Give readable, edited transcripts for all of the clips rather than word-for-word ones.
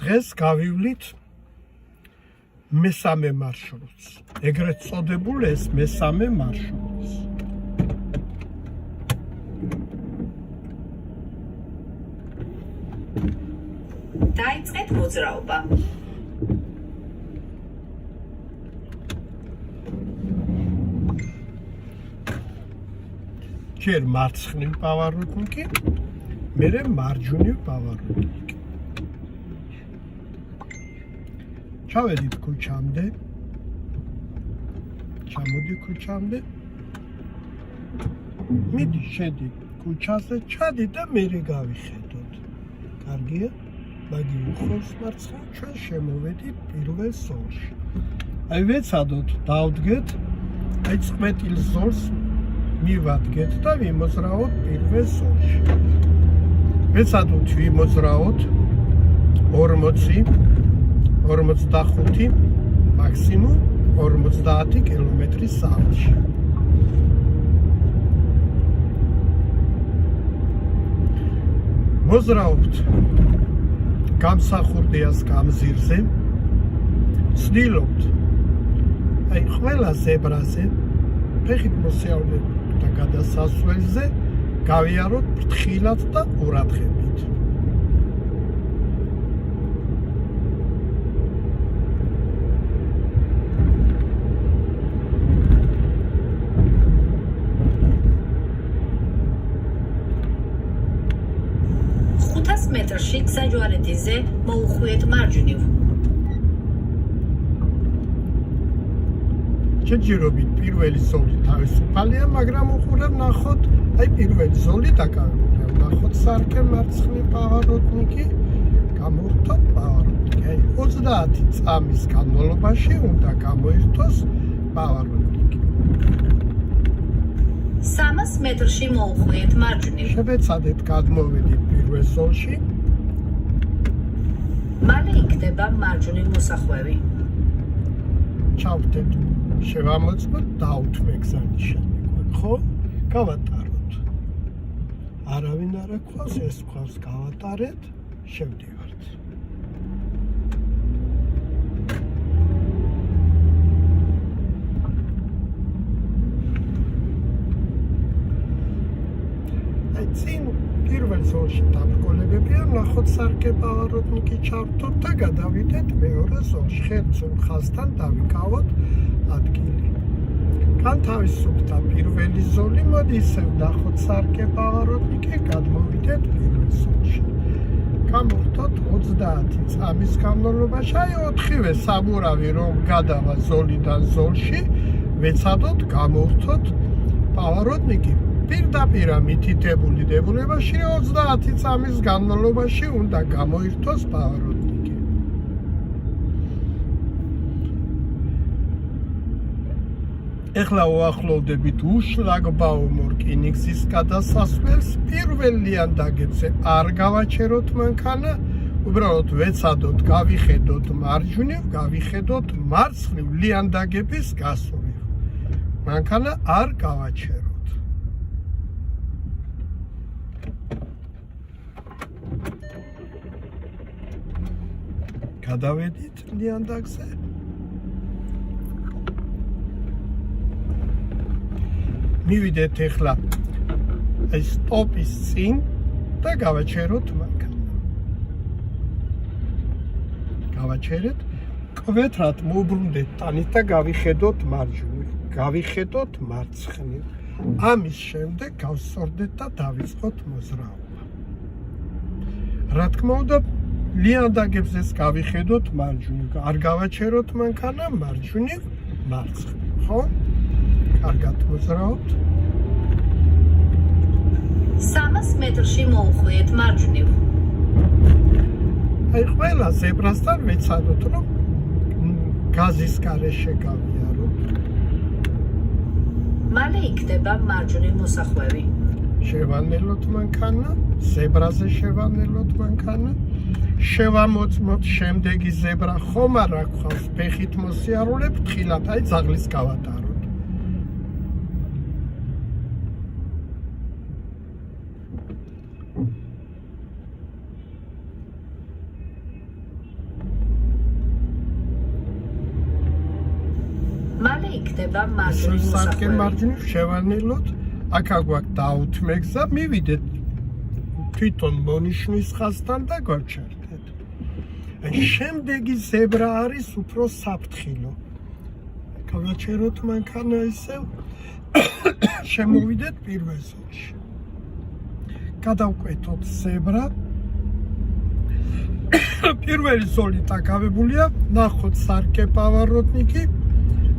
დღეს გავივლით მესამე მარშრუტს. ეგრეთ წოდებულ ეს მესამე მარშრუტს. დაიწყეთ მოძრაობა. ჯერ მარცხნივ პავაროტნიკი, მერე მარჯვნივ პავაროტნიკი. ჩავედით ქუჩამდე. ჩამოდი ქუჩამდე. მიდი შედი ქუჩაზე, ჩადი და მერე გავიხედოთ. კარგია? მაგი უხოს მარცხნივ, ჩვენ შემოვედით პირველ ზოლში. აი ვეცადოთ, დავდგეთ, აი 11 ზოლს მივადგეთ და ვიმოძრაოთ პირველ ზოლში. ვეცადოთ ვიმოძრაოთ 40, 45, მაქსიმუმ 50 კმ/სთ. მოძრაობთ გამსახურდიას გამზირზე, ცდილობთ აი ყველა ზებრაზე, ფეხით მოსიარულეთ და გადასასვლელზე გავიაროთ ფრთხილად და ყურადღებით. მეტრში გზაჯვარედინზე მოუხვიეთ მარჯვნივ. შეჯერობით პირველი ზოლი თავისუფალია, მაგრამ უყურებ ნახოთ, აი პირველი ზოლი დაკავებულია. ნახოთ სარკე მარცხნივ პავაროტნიკი, გამოვთოთ პავაროტნიკი. აი 30 წამის განმავლობაში უნდა გამოირთოს პავაროტნიკი. 300 მეტრში მოუხვიეთ მარჯვნივ. შევეცადეთ გადმოვედით პირველ ზოლში. მალე იქნება მარჯვნივ მოსახვევი. ჩავდეთ, შევამოწმოთ, დაუთმე გზანიშანი, ხო? გავატაროთ. არავინ არ აქვს, ეს ყავს გავატარეთ, შევდივართ. წინ პირველ ზოლში დაბრკოლებებია, ნახოთ სარკე პავაროტნიკი ჩავთოთ და გადავიდეთ მეორე ზოლში. ხერხულ ხაზთან დავიკავოთ ადგილი. განთავისუფლდა პირველი ზოლი, მოდი ისევ ნახოთ სარკე პავაროტნიკი, გადმოვიდეთ პირველ ზოლში. გამოვთოთ 30 წამის განმავლობაში, აი 4-ვე საბურავი რომ გადავა ზოლიდან ზოლში, ვეცადოთ გამოვთოთ პავაროტნიკი. პირდაპირ მითითებული დებულებაში 30 წამის განმავლობაში უნდა გამოირთოს პავაროტნიკი. ეხლა უახლოვდებით უშლაგბაუმ რკინიგზის გადასასვლელს. პირველ ლიანდაგებზე არ გავაჩეროთ მანქანა, უბრალოდ ვეცადოთ გავიხედოთ მარჯვნივ, გავიხედოთ მარცხნივ ლიანდაგების გასწვრივ. მანქანა არ გავაჩეროთ. გადავედით ლიანდაგზე. მივიდეთ ეხლა ეს სტოპის წინ და გავაჩეროთ მანქანა. გავაჩერეთ, კვეთრად მოვბრუნდეთ ტანით და გავიხედოთ მარჯვნივ, გავიხედოთ მარცხნივ. ამის შემდეგ გავსწორდეთ და დავიწყოთ მოძრაობა. რა თქმა უნდა, ლიანდაგებზეც გავიხედოთ მარჯვნივ, არ გავაჩეროთ მანქანა მარჯვნივ, მარცხნივ, ხო? კარგად მოძრაობთ. 300 მეტრში მოუხვიეთ მარჯვნივ. აი ყველა ზებრასთან ვეცადოთ, რომ გაზის გარეშე გავიაროთ. მალე იქნება მარჯვნივ მოსახვევი. შევანელოთ მანქანა, ზებრაზე შევანელოთ მანქანა. შევამოწმოთ შემდეგი ზებრა, ხომ არ აქვს ფეხით მოსიარულე, ფრთხილად, აი ძაღლის გავატაროთ. იქნება მარჯვნივ სარკე მოსახვევი. მარჯვნივ შევანელოთ. აქ აგვაქვს დაუთმე გზა, მივიდეთ თვითონ მონიშნის ხაზთან და გვაჩერდეთ. შემდეგი ზებრა არის უფრო საფრთხილო. გავაჩეროთ მანქანა ისევ შემოვიდეთ პირველ ზოლში. გადავკვეთოთ ზებრა. პირველი ზოლი დაკავებულია, ნახოთ სარკე პავაროტნიკი.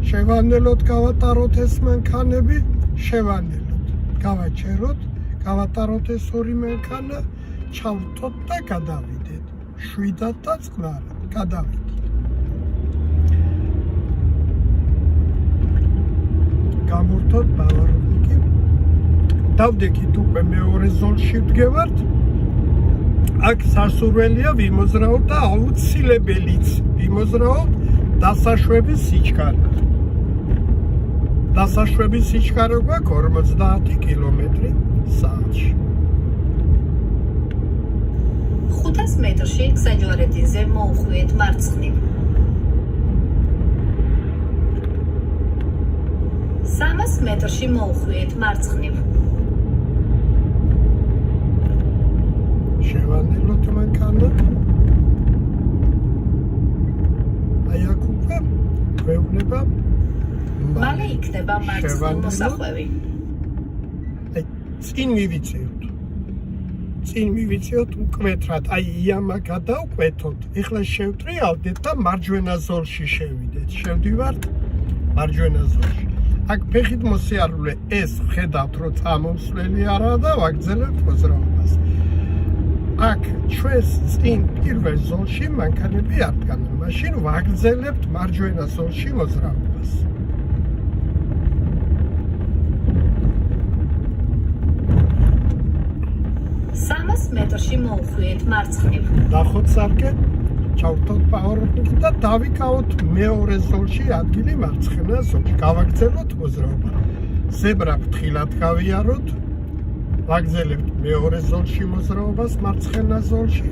შევანელოთ, გავატაროთ ეს მანქანები, შევანელოთ. გავაჩეროთ, გავატაროთ ეს ორი მანქანა, ჩავთოთ და გადავიდეთ. 7 და წყნარად გადავიდეთ. გამორთოთ პავაროტნიკი. დავდექით უკვე მეორე ზოლში ვდგევართ. აქ სასურველია ვიმოძრაოთ და აუცილებელიც ვიმოძრაოთ დასაშვების სიჩქარე. დასაშვების სიჩქარე გვაქვს 50 კმ/საათში. 500 მეტრში გზაჯვარედინზე მოუხვიეთ მარცხნივ. 300 მეტრში მოუხვიეთ მარცხნივ. შევანელოთ მანქანა. აი აქ უკვე გვეუბნება მალე იქნება მარცხნივ მოსახვევი. წინ მივიწევთ უკმეთრად, აი იამა გადავკვეთოთ. ეხლა შევტრიალდეთ და მარჯვენა ზოლში შევიდეთ. შევდივართ მარჯვენა ზოლში. აქ ფეხით მოსიარულე ეს ხედავთ, რომ წამომსვლელი არაა და ვაგრძელებთ მოძრაობას. აქ ჩვენს წინ პირველ ზოლში მანქანები არ დგანან, მაშინ ვაგრძელებთ მარჯვენა ზოლში მოძრაობას. მეტრში მოუხვიეთ მარცხნივ. ნახოთ სარკე, ჩავთოთ პავაროტნიკი და დავიკავოთ მეორე ზოლში ადგილი მარცხენა ზოლში. გავაგრძელოთ მოძრაობა. ზებრა ფრთხილად გავიაროთ. ვაგრძელებთ მეორე ზოლში მოძრაობას მარცხენა ზოლში.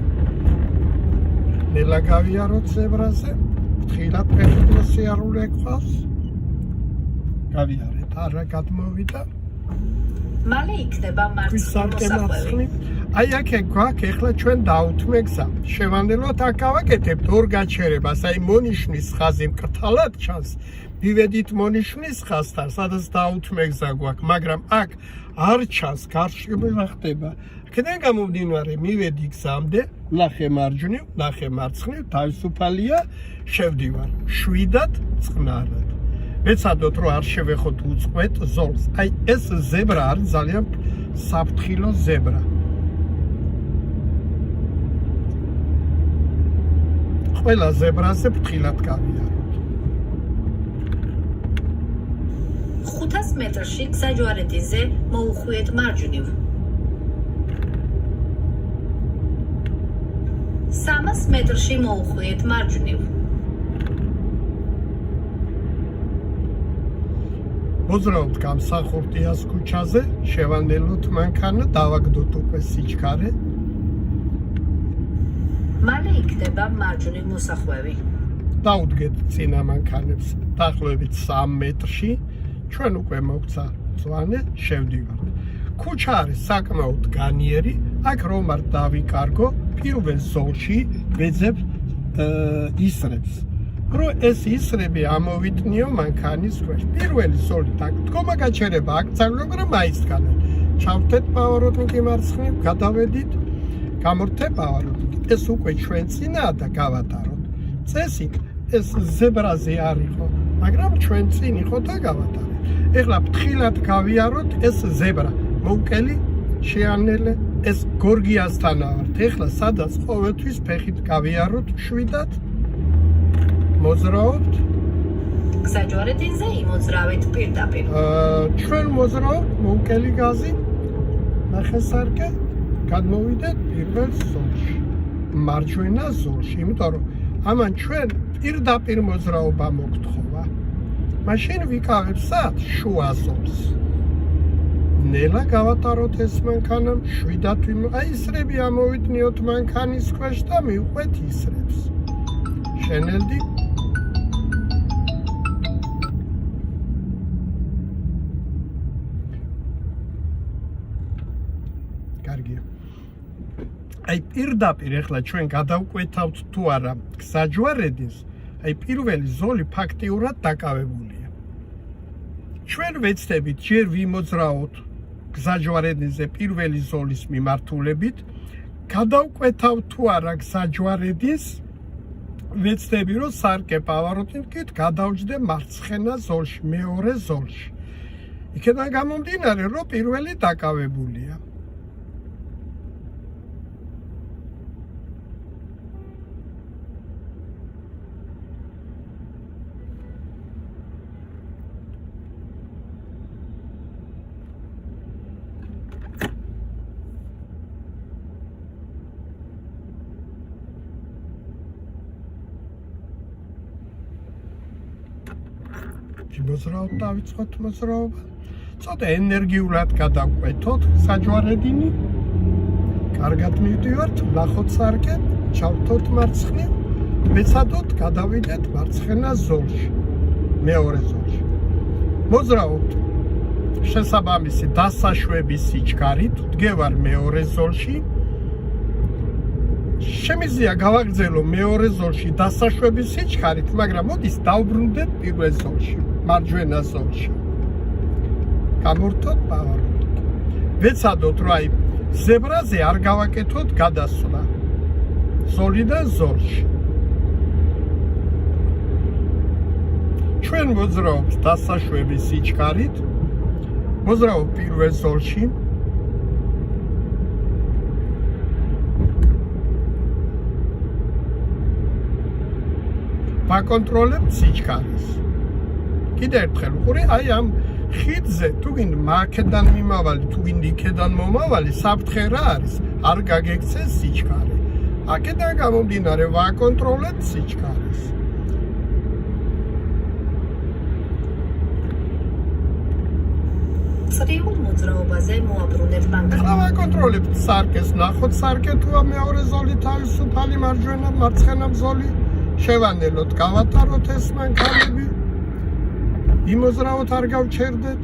ნელა გავიაროთ ზებრაზე. ფრთხილად ფეხით მოსიარულე გვყავს. გავიარეთ, არა გადმოვიდა. მალე იქნება მარცხნივ მოსახვევი. აი აქ გვაქვს ეხლა ჩვენ დაუთმე გზა. შევანელოთ აქ გავაკეთებთ ორ გაჩერებას, აი მონიშნის ხაზი მკრთალად ჩანს. მივედით მონიშნის ხაზთან, სადაც დაუთმე გზა გვაქვს, მაგრამ აქ არ ჩანს, გარშემო ხდება. აქედან გამომდინარე, მივედი გზამდე, ნახე მარჯვნივ, ნახე მარცხნივ, თავისუფალია, შევდივარ 7-ად წყნარად. მეცადოთ რომ არ შევეხოთ უწყვეტ ზოლს. აი ეს ზებრა არის ძალიან საფრთხილო ზებრა. ყველა ზებრაზე ფრთხილად გავიაროთ. 500 მეტრში გზაჯვარედინზე მოუხვიეთ მარჯვნივ. 300 მეტრში მოუხვიეთ მარჯვნივ. მოძრაობთ გამსახურდიას ქუჩაზე, შევანელოთ მანქანა, დავაგდოთ უკვე სიჩქარე. მალე იქნება მარჯვნივ მოსახვევი. დაუდგეთ წინა მანქანებს დაახლოებით 3 მეტრში. ჩვენ უკვე მოგცა მწვანე, შევდივართ. ქუჩა არის საკმაოდ განიერი, აქ რომ არ დავიკარგო, პირველ ზოლში ვეძებ ისრებს. რომ ეს ისრები ამოვიტნიო მანქანის ქვეშ. პირველი ზოლით აქ დგომა გაჩერება, აქ ძალიან მაისგანა. ჩავთეთ პავაროტნიკი მარცხნივ, გადავედით, გამორთე პავაროტნიკი. ეს უკვე ჩვენ წინაა და გავატაროთ. წესით ეს ზებრაზე არ იყო, მაგრამ ჩვენ წინ იყო და გავატარეთ. ეხლა ფრთხილად გავიაროთ ეს ზებრა. მოუკელი, შეანელე, ეს გორგიასთანა ვართ. ეხლა სადაც ყოველთვის ფეხით გავიაროთ 7-ად. მოძრაობთ. გზაჯვარედინზე იმოძრავეთ პირდაპირ. ჩვენ მოძრაობთ მოუკელი გაზი. ნახე სარკე, გადმოვიდეთ პირველ ზოლში. მარჯვენა ზოლში, იმიტომ რომ ამან ჩვენ პირდაპირ მოძრაობა მოგთხოვა. მაშინ ვიკავებ სად შუა ზოლს. ნელა გავატაროთ ეს მანქანა, 7-ად აი ისრები ამოვიტნიოთ მანქანის ქვეშ და მივყვეთ ისრებს. შენელდი აი პირდაპირ ეხლა ჩვენ გადავკვეთავთ თუ არა გზაჯვარედინს, აი პირველი ზოლი ფაქტიურად დაკავებულია. ჩვენ ვეცდებით ჯერ ვიმოძრაოთ გზაჯვარედინზე პირველი ზოლის მიმართულებით, გადავკვეთავთ თუ არა გზაჯვარედინს, ვეცდები რომ სარკე პავაროტნიკით გადავჯდე მარცხენა ზოლში, მეორე ზოლში. იქედან გამომდინარე, რომ პირველი დაკავებულია. მოძრაობ დავიწყოთ მოძრაობა. ცოტა ენერგიულად გადავკვეთოთ საჯვარედინი. კარგად მივდივართ, ვნახოთ სარკე, ჩავთოთ მარცხნივ, ვეცადოთ გადავიდეთ მარცხენა ზოლში, მეორე ზოლში. მოძრაობთ შესაბამისი დასაშვების სიჩქარით, ვდგევარ მეორე ზოლში. შემიძლია გავაგრძელო მეორე ზოლში დასაშვების სიჩქარით, მაგრამ მოდის დავბრუნდეთ პირველ ზოლში, მარჯვენა ზოლში. გამორთოთ პავაროტნიკი. ვეცადოთ, რომ აი ზებრაზე არ გავაკეთოთ გადასვლა ზოლიდან ზოლში. ჩვენ მოძრაობთ დასაშვების სიჩქარით, მოძრაობ პირველ ზოლში. ვაკონტროლებთ სიჩქარეს. კიდევ ერთხელ ვუყური, აი ამ ხიდზე თუ გინდა აქედან მიმავალი, თუ გინდა იქედან მომავალი, საფრთხე რა არის? არ გაგექცეს სიჩქარე. აქედან გამომდინარე ვაკონტროლებთ სიჩქარეს. წრიულ მოძრაობაზე მოაბრუნეთ მანქანა. ახლა ვაკონტროლებთ სარკეს, ნახოთ სარკე თუ მეორე ზოლი თავისუფალი მარჯვენა, მარცხენა ზოლი. შევანელოთ, გავატაროთ ეს მანქანები. იმოძრაოთ, არ გავჩერდეთ.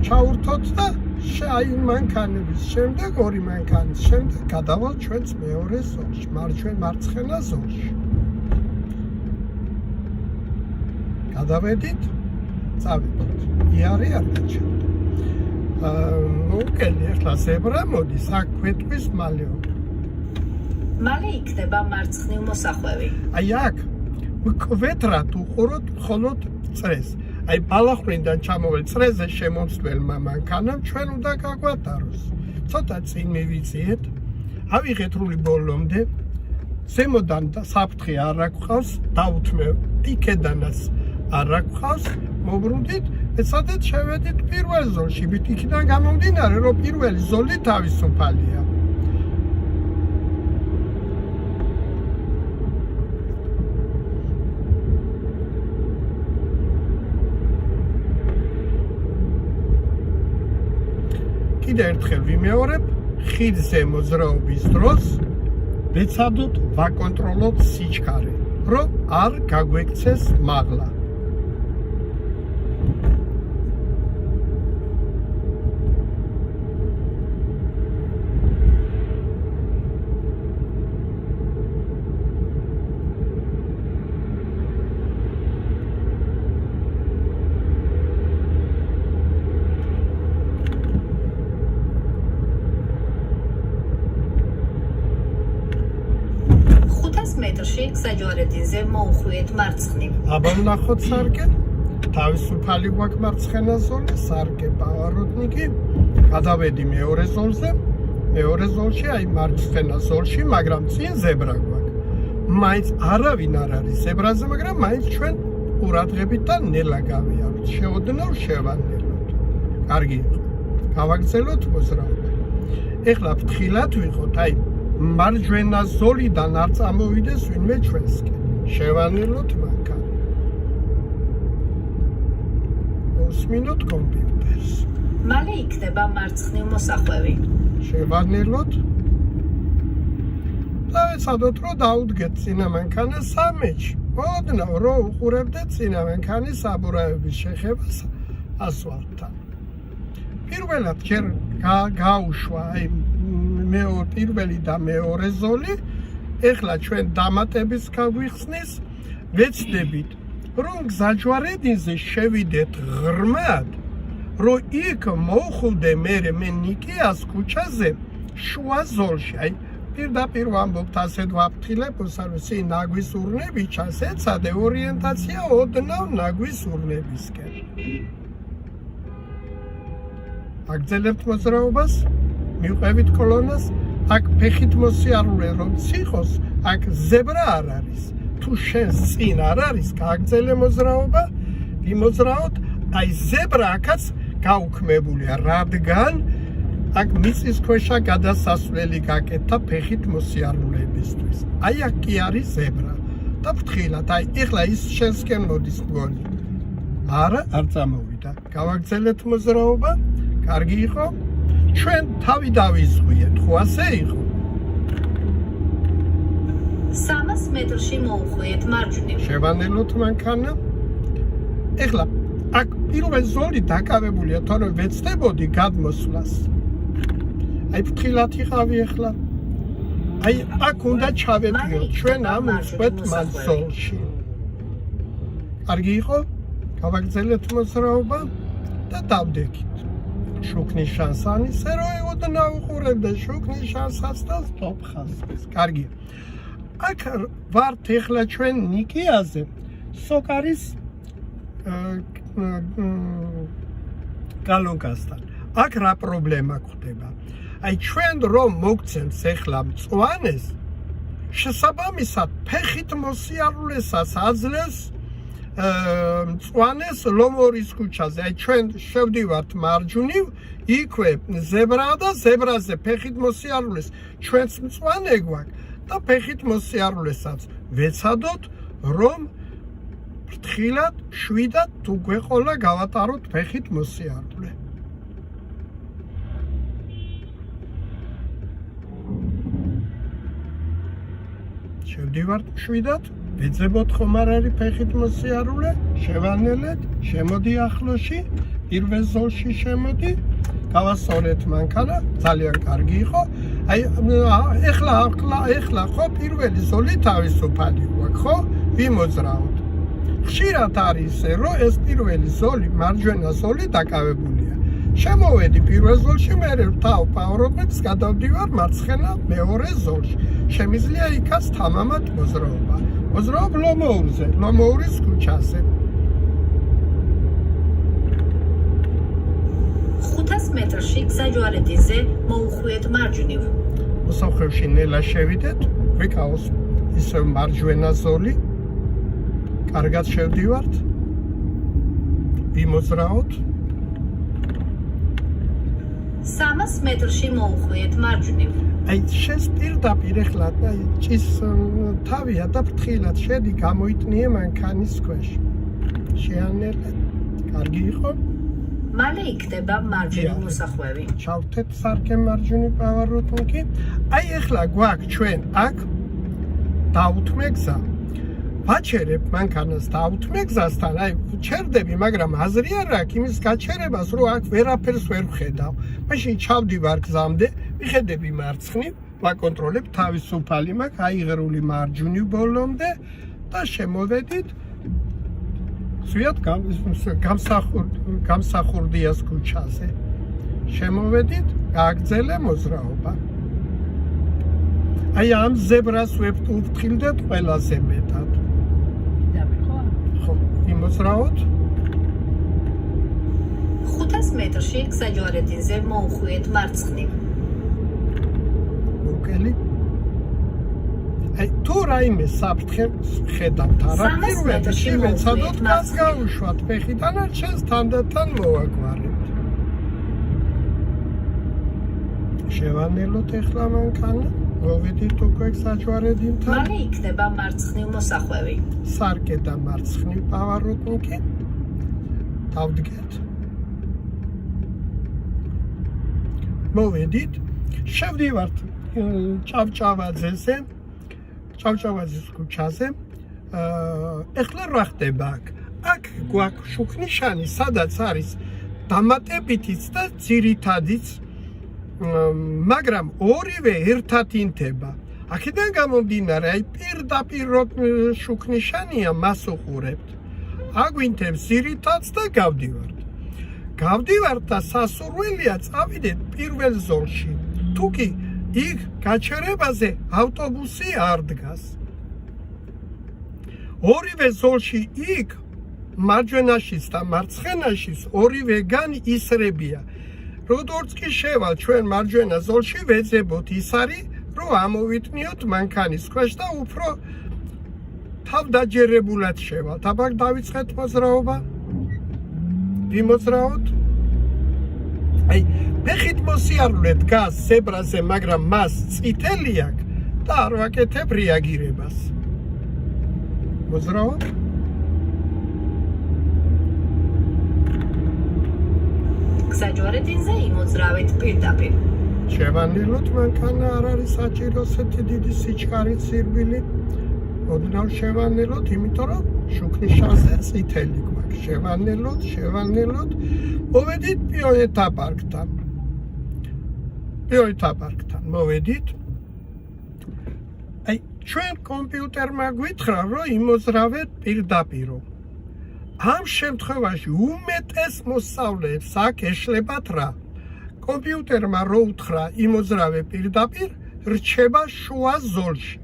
ჩაურთოთ და აი მანქანების შემდეგ ორი მანქანის შემდეგ გადავალთ ჩვენს მეორე ზოლში, მარცხენა ზოლში. გადავედით, წავედით. იარი არ გაჩერდა. მოკელი ახლა ზებრა მოდის, აქ ქვეტყვის მალეობა. მალე იქნება მარცხნივ მოსახვევი. აი აქ კვეთრად უყუროთ მხოლოდ წრეს. აი ბალახვრინდან ჩამოვალ წრეზე შემომსვლელმა მანქანამ ჩვენ უნდა გაგვატაროს. ცოტა წინ მივიწიეთ, ავიღეთ რული ბოლომდე, ზემოდან საფრთხე არ აქვს, დავუთმევ იქედანაც არ აქვს, მოbrundით, ეცადეთ შევედით პირველ ზოლში, იქიდან გამომდინარე, რომ პირველი ზოლი თავისუფალია. კიდევ ერთხელ ვიმეორებ, ხიდზე მოძრაობის დროს ვეცადოთ ვაკონტროლოთ სიჩქარე, რომ არ გაგვექცეს მაღლა. მეტრში გზაჯვარედინზე მოუხვიეთ მარცხნივ. აბა ვნახოთ სარკე, თავისუფალი გვაქვს მარცხენა ზოლი, სარკე პავაროტნიკი, გადავედი მეორე ზოლზე, მეორე ზოლში, აი მარცხენა ზოლში, მაგრამ წინ ზებრა გვაქვს. მაინც არავინ არ არის ზებრაზე, მაგრამ მაინც ჩვენ ყურადღებით და ნელა გავიაროთ, შეოდნავ შევანელოთ. კარგი იყო. გავაგრძელოთ მოძრაობა. ეხლა ფრთხილად ვიყოთ, აი მარჯვენა ზოლიდან არ წამოვიდეს ვინმე ჩვენსკენ. შევანელოთ მანქანა. უსმინოთ კომპიუტერს. მალე იქნება მარცხნივ მოსახვევი. შევანელოთ. და ეცადოთ, რომ დაუდგეთ წინა მანქანას სამეჩი. ოდნავ რომ უყურებდეთ წინა მანქანის საბურავების შეხებას ასვართან. პირველად ჯერ გაუშვა, აი პირველი და მეორე ზოლი. ეხლა ჩვენ დამატების გაგვიხსნის, ვეცდებით, რომ გზაჯვარედინზე შევიდეთ ღრმად, რომ იქ მოვხვდე მე ნიკიას ქუჩაზე შუა ზოლში. აი პირდაპირ ვამბობთ, ასეთ ვაფრთხილებ, სი ნაგვის ურნები ჩანს, ეცადე ორიენტაცია ოდნავ ნაგვის ურნებისკენ. აგრძელებთ მოძრაობას, მივყევით კოლონას, აქ ფეხით მოსიარულე რომ ციხოს, აქ ზებრა არ არის. თუ შენს წინ არ არის, გააგრძელე მოძრაობა, ვიმოძრაოთ, აი ზებრა აქაც გაუქმებულია, რადგან აქ მიწის ქვეშა გადასასვლელი გაკეთდა ფეხით მოსიარულეებისთვის. აი აქ კი არის ზებრა. და ფრთხილად, აი ეხლა ის შენსკენ მოდის მგონი. არა, არ წამოვიდა. გავაგრძელეთ მოძრაობა, კარგი იყო. ჩვენ თავი დავიზღვიეთ, ხო ასე იყო? 300 მეტრში მოუხვიეთ მარჯვნივ. შევანელოთ მანქანა. ეხლა აქ პირველი ზოლი დაკავებულია, თორემ ვეცდებოდი გადმოსვლას. აი ფრთხილად იყავი ეხლა. აი აქ უნდა ჩავედიოთ ჩვენ ამ უწყვეტ მანძილში. კარგი იყო? გავაგრძელეთ მოძრაობა და დავდექით. შუქნის შანსანი, სერო ოდნავ უყურებდა შუქნის შანსას და სტოპ ხაზს. კარგი. აქ ვართ ეხლა ჩვენ ნიკიაზე, სოკარის გალონკასთან. აქ რა პრობლემა გვხდება? აი ჩვენ რომ მოგცემს ეხლა მწვანეს, შესაბამისად ფეხით მოსიარულესაც აძლევს მწვანეს ლომორის ქუჩაზე. აი ჩვენ შევდივართ მარჯვნივ, იქვე ზებრაა და ზებრაზე ფეხით მოსიარულეს ჩვენც მწვანე გვაქვს და ფეხით მოსიარულესაც ვეცადოთ, რომ ფრთხილად, შვიდად თუ გვეყოლა გავატაროთ ფეხით მოსიარულე. შევდივართ შვიდად, ვეძებოთ ხომ არ არის ფეხით მოსიარულე, შევანელეთ, შემოდი ახლოში, პირველ ზოლში შემოდი, გავასწორეთ მანქანა, ძალიან კარგი იყო. აი ეხლა ხო პირველი ზოლი თავისუფალი გვაქვს, ხო? ვიმოძრაოთ. ხშირად არის ისე, რომ ეს პირველი ზოლი, მარჯვენა ზოლი დაკავებულია. შემოვედი პირველ ზოლში, მე თავ პავრობებს გადავდივარ მარცხენა მეორე ზოლში. შემიძლია იქაც თამამად მოძრაობა. მოძრაობ ლომოურზე, ლომოურის ქუჩაზე. 500 მეტრში გზაჯვარედინზე მოუხვიეთ მარჯვნივ. მოსახლეში ნელა შევიდეთ, ვიკაოს ისევ მარჯვენა ზოლი. კარგად შევდივართ. ვიმოძრაოთ. 300 მეტრში მოუხვიეთ მარჯვნივ. აი შენს პირდაპირ ეხლა ჭის თავია და ფრთხილად შედი გამოიტნიე მანქანის ქვეშ. შეანელე. კარგი იყო? მალე იქნება მარჯვნივ მოსახვევი. ჩავთეთ სარკე მარჯვნივ პავაროტნიკი. აი ეხლა გვაქვს ჩვენ აქ დაუთმე გზა. ვაჩერებ მანქანას დაუთმე გზასთან, აი ჩერდები, მაგრამ აზრი არ აქვს იმის გაჩერებას, რომ აქ ვერაფერს ვერ ვხედავ. მაშინ ჩავდივარ გზამდე, ვიხედები მარცხნივ, ვაკონტროლებ თავისუფალი მაქვს, აიღრული მარჯვნივ ბოლომდე და შემოვედით ზვიად გამსახურდიას ქუჩაზე. შემოვედით, გააგრძელე მოძრაობა. აი ამ ზებრას ვფრთხილდეთ ყველაზე მეტად. ხო, იმოძრაოთ. 500 მეტრში გზაჯვარედინზე მოუხვიეთ მარცხნივ. მოკელი. აი თუ რაიმე საფრთხე ხედავთ არა, პირველში ვეცადოთ გას გავუშვათ ფეხიდან, არ შენს თანდათან მოვაგვარებთ. შევანელოთ ეხლა მანქანა. მოვედით უკვე გზაჯვარედინთან. მალე იქნება მარცხნივ მოსახვევი. სარკე და მარცხნივ პავაროტნიკი. დავდგეთ. მოვედით. შევდივართ ჭავჭავაძეზე. ჭავჭავაძის ქუჩაზე. ეხლა რა ხდება აქ? აქ გვაქვს შუქნიშანი, სადაც არის დამატებითიც და ძირითადიც მაგრამ ორივე ერთად ინთება. აქედან გამომდინარე, აი პირდაპირ შუქნიშანია მას უყურებთ. აგვინთებს ძირითადს და გავდივართ. გავდივართ და სასურველია წავიდეთ პირველ ზოლში. თუკი იქ გაჩერებაზე ავტობუსი არ დგას. ორივე ზოლში იქ მარჯვენაშიც და მარცხენაშიც ორივეგან ისრებია. როგორც კი შევალ ჩვენ მარჯვენა ზოლში ვეძებოთ ის არის, რომ ამოვიტნიოთ მანქანის ქვეშ და უფრო თავდაჯერებულად შევალთ. აბა დავიწყეთ მოძრაობა. ვიმოძრაოთ. აი, ფეხით მოსიარულე დგას ზებრაზე, მაგრამ მას წითელი აქვს და არ ვაკეთებ რეაგირებას. მოძრაობ. გზაჯვარედინზე იმოძრავეთ პირდაპირ. შევანელოთ მანქანა არ არის საჭირო ასეთი დიდი სიჩქარით სირბილი. ოდნავ შევანელოთ, იმიტომ რომ შუქნიშანზე წითელი გვაქვს. შევანელოთ. მოვედით პიონერთა პარკთან. მოვედით. აი, ჩვენ კომპიუტერმა გვითხრა, რომ იმოძრავეთ პირდაპირო. ამ შემთხვევაში უმეტეს მოსწავლეებს აქ ეშლებათ რა? კომპიუტერმა რო უთხრა იმოძრავე პირდაპირ, რჩება შუა ზოლში.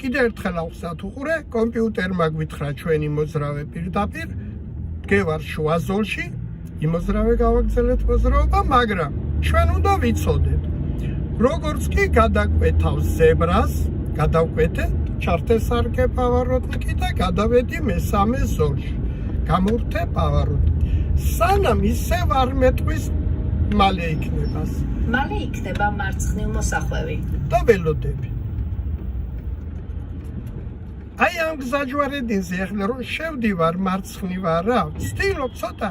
კიდევ ერთხელ ავხსნათ უყურე, კომპიუტერმა გვითხრა ჩვენ იმოძრავე პირდაპირ, დგევარ შუა ზოლში, იმოძრავე გავაგრძელეთ მოძრაობა, მაგრამ ჩვენ უნდა ვიცოდეთ, როგორც კი გადაკვეთავს ზებრას, გადავკვეთეთ, ჩართე სარკე პავაროტნიკი და გადავედი მესამე ზოლში. გამურთე პავაროტნიკი. სანამ ისევ არ მეტყვის მალე იქნებას. მალე იქნება მარცხნივ მოსახვევი. და ველოდები. აი ამ გზაჯვარედინზე ახლა რომ შევდივარ მარცხნივ არა, ვცდილობ ცოტა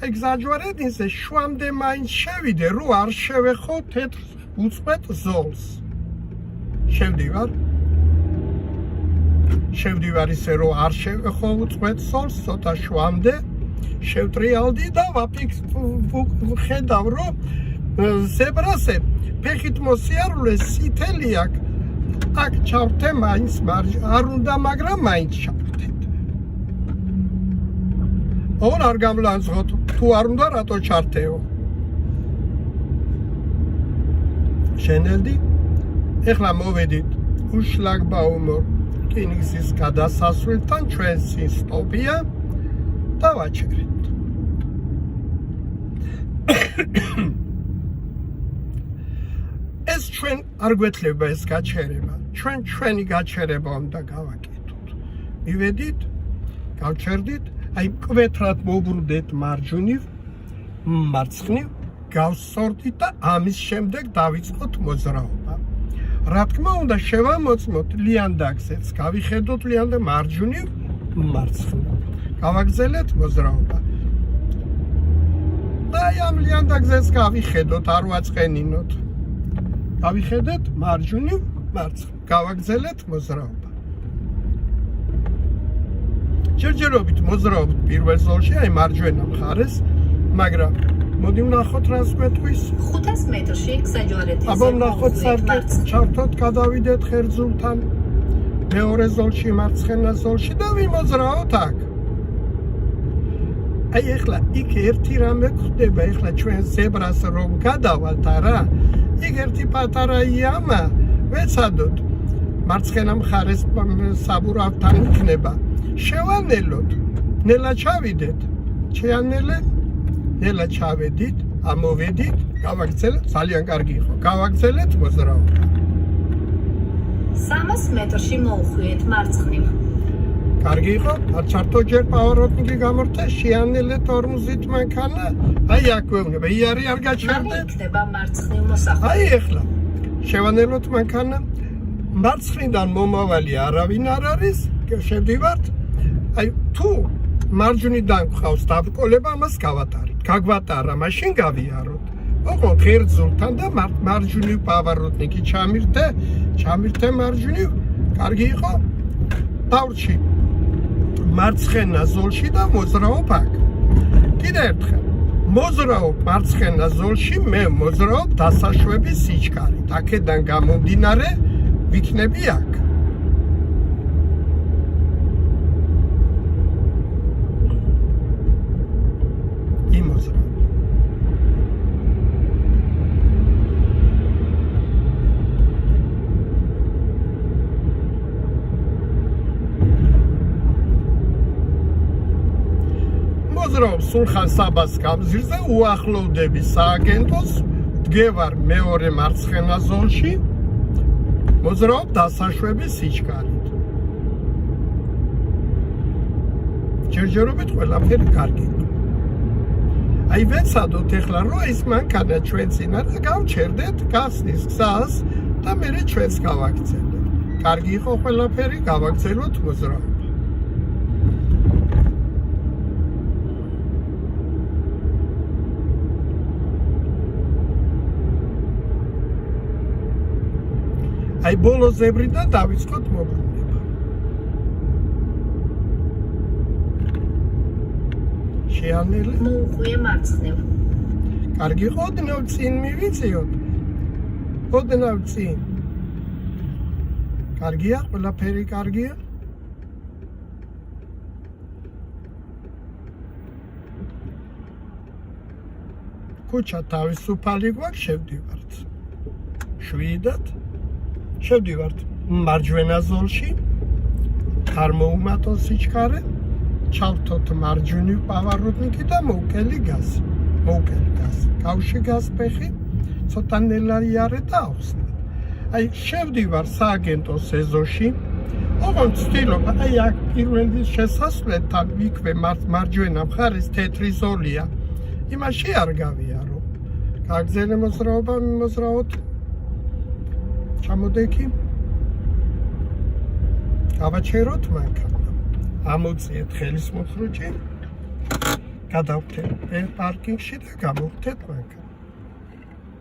აი გზაჯვარედინზე შუამდე მაინც შევიდე, რომ არ შევეხო თეთრ უწყვეტ ზოლს. შევდივარ ისე რომ არ შევეხო უწყვეტ ზოლს, ცოტა შუამდე შევტრიალდი და ხედავ რომ ზებრაზე ფეხით მოსიარულე სითელი აქვს. აქ ჩავთე მაინც არ უნდა, მაგრამ მაინც ჩავთეთ. ორ არ გამლანძღოთ, თუ არ უნდა რატო ჩართეო. შენელდი. ეხლა მოვედით უშლაგბაუმ რკინიგზის გადასასვლელთან, ჩვენ წინ სტოპია და ვაჩერებთ. ეს ჩვენ არ გვეთლება ეს გაჩერება. ჩვენი გაჩერება უნდა გავაკეთოთ. მივედით, გავჩერდით, აი მკვეთრად მოვბრუნდეთ მარჯვნივ, მარცხნივ, გავსორდით და ამის შემდეგ დავიწყოთ მოძრაობა. რა თქმა უნდა, შევამოწმოთ ლიანდაგზეც, გავიხედოთ ლიანდაგ მარჯვნივ, მარცხნივ. გავაგრძელეთ მოძრაობა. და აი ამ ლიანდაგზეც გავიხედოთ, არ ვაწყენინოთ. გავიხედეთ მარჯვნივ, მარცხნივ. გავაგრძელეთ მოძრაობა. ჯერჯერობით მოძრაობთ პირველ ზოლში, აი მარჯვენა მხარეს, მაგრამ მოდი ვნახოთ რას გვეთქვის. 500 მეტრში გზაჯვარედინზე. აბა ვნახოთ სარკე, ჩავთოთ, გადავიდეთ ხერძულთან. მეორე ზოლში, მარცხენა ზოლში და ვიმოძრაოთ აქ. აი ეხლა იქ ერთი რამე გვხდება, ეხლა ჩვენ ზებრას რომ გადავალთ არა, იქ ერთი პატარა იამა ვეცადოთ. მარცხენა მხარეს საბურავთან იქნება. შევანელოთ, ნელა ჩავიდეთ. შეანელეთ, ნელა ჩავედით, ამოვედით, გავაგრძელეთ, ძალიან კარგი იყო. გავაგრძელეთ მოძრაობა. 300 მეტრში მოუხვიეთ მარცხნივ. კარგი იყო, არ ჩართო ჯერ პავაროტნიკი გამორთე, შეანელეთ ორმუზით მანქანა, აი აქ ვეუბნება, იარი არ მალე გაჩერდე. იქნება მარცხნივ მოსახვევი. აი ეხლა, შევანელოთ მანქანა, მარცხნიდან მომავალი არავინ არ არის, შევდივართ, აი თუ მარჯვნიდან გვყავს დაბრკოლება, ამას გავატარით, გაგვატარა, მაშინ გავიაროთ. ოღონდ ხერძულთან და მარჯვნივ პავაროტნიკი ჩამირთე მარჯვნივ, კარგი იყო, დავრჩი მარცხენა ზოლში და მოძრაობ აქ. კიდევ ერთხელ, მოზრაობ მარცხენა ზოლში, მე მოზრაობ დასაშვების სიჩქარით. აქედან გამომდინარე ვიქნები აქ. იმოზრაობ. მოზრაობ სულხან საბას გამზირზე, უახლოვდები სააგენტოს, დგევარ მეორე მარცხენა ზოლში, მოზრაობ დასაშვების სიჩქარით. ჯერჯერობით ყველაფერი კარგი. აი ვეცადოთ ეხლა რომ ის მანქანა ჩვენ წინა და გავჩერდეთ გასნის გზას და მერე ჩვენს გავაგრძელებთ. კარგი იყო ყველაფერი, გავაგრძელოთ მოზრაობა. აი ბოლო ზებრიდან დავიწყოთ მოbrunება. შეანელე. მოუხვიე მარცხნივ. კარგი ოდნავ წინ მივიწიოთ. ოდნავ წინ. კარგია, ყველაფერი კარგია. ქუჩა თავისუფალი გვაქვს, შევდივართ. შვიდად. შევდივართ მარჯვენა ზოლში, არ მოუმატოს სიჩქარე, ჩავთოთ მარჯვნივ პავაროტნიკი და მოუკელი გაზი. გავში გაზფეხი, ცოტა ნელარიარე და ავხსნათ. აი შევდივარ სააგენტოს ეზოში, ოღონდ ვცდილობ, აი აქ პირველი შესასვლელთან იქვე მარჯვენა მხარეს თეთრი ზოლია. იმაში არ გავიარო. გაგზელე მოზრაობა, მიმოზრაოთ. ჩამოდექი. გავაჩეროთ მანქანა. ამოწიეთ ხელის მოხრუჭი. გადავხდეთ პარკინგში და გამოვხდეთ მანქანა.